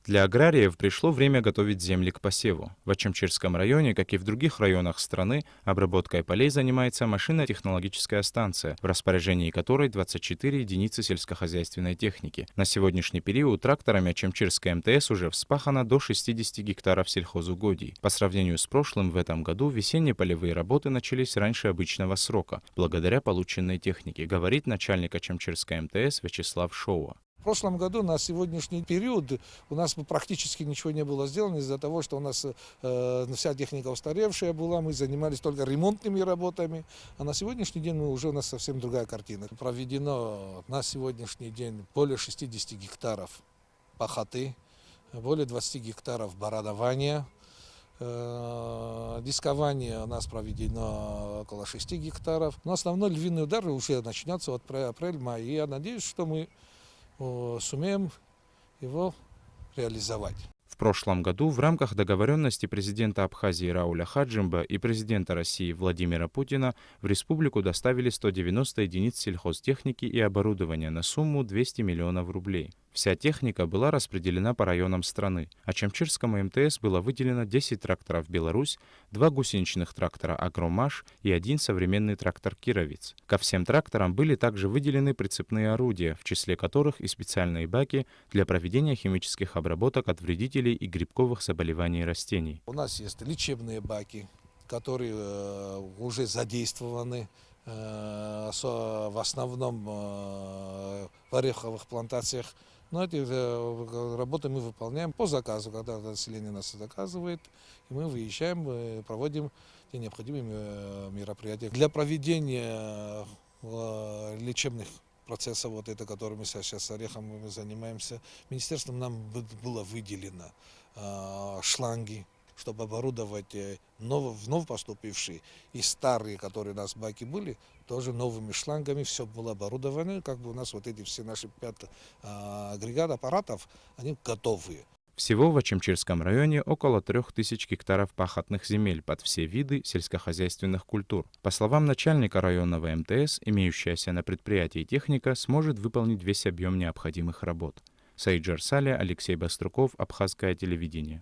Для аграриев пришло время готовить земли к посеву. В Ачамчирском районе, как и в других районах страны, обработкой полей занимается машинно-технологическая станция, в распоряжении которой 24 единицы сельскохозяйственной техники. На сегодняшний период тракторами Ачамчирской МТС уже вспахано до 60 гектаров сельхозугодий. По сравнению с прошлым, в этом году весенние полевые работы начались раньше обычного срока, благодаря полученной технике, говорит начальник Ачамчирской МТС Вячеслав Шоуа. В прошлом году на сегодняшний период у нас практически ничего не было сделано из-за того, что у нас вся техника устаревшая была, мы занимались только ремонтными работами, а на сегодняшний день уже у нас совсем другая картина. Проведено на сегодняшний день более 60 гектаров пахоты, более 20 гектаров бородования. Дискование у нас проведено около 6 гектаров. Но основной львиный удар уже начнется от апреля-мая. И я надеюсь, что мы сумеем его реализовать. В прошлом году в рамках договоренности президента Абхазии Рауля Хаджимба и президента России Владимира Путина в республику доставили 190 единиц сельхозтехники и оборудования на сумму 200 миллионов рублей. Вся техника была распределена по районам страны. Ачамчирскому МТС было выделено 10 тракторов «Беларусь», 2 гусеничных трактора «Агромаш» и 1 современный трактор «Кировец». Ко всем тракторам были также выделены прицепные орудия, в числе которых и специальные баки для проведения химических обработок от вредителей и грибковых заболеваний растений. У нас есть лечебные баки, которые уже задействованы. В основном в ореховых плантациях. Но эти работы мы выполняем по заказу, когда население нас заказывает, и мы выезжаем, проводим те необходимые мероприятия. Для проведения лечебных процессов, вот это, которым мы сейчас с орехом занимаемся, министерством нам было выделено шланги, чтобы оборудовать вновь поступившие и старые, которые у нас баки были, тоже новыми шлангами, все было оборудовано, как бы у нас вот эти все наши 5 агрегат аппаратов, они готовые. Всего в Ачамчирском районе около 3000 гектаров пахотных земель под все виды сельскохозяйственных культур. По словам начальника районного МТС, имеющаяся на предприятии техника сможет выполнить весь объем необходимых работ. Саид Джарсали, Алексей Баструков, Абхазское телевидение.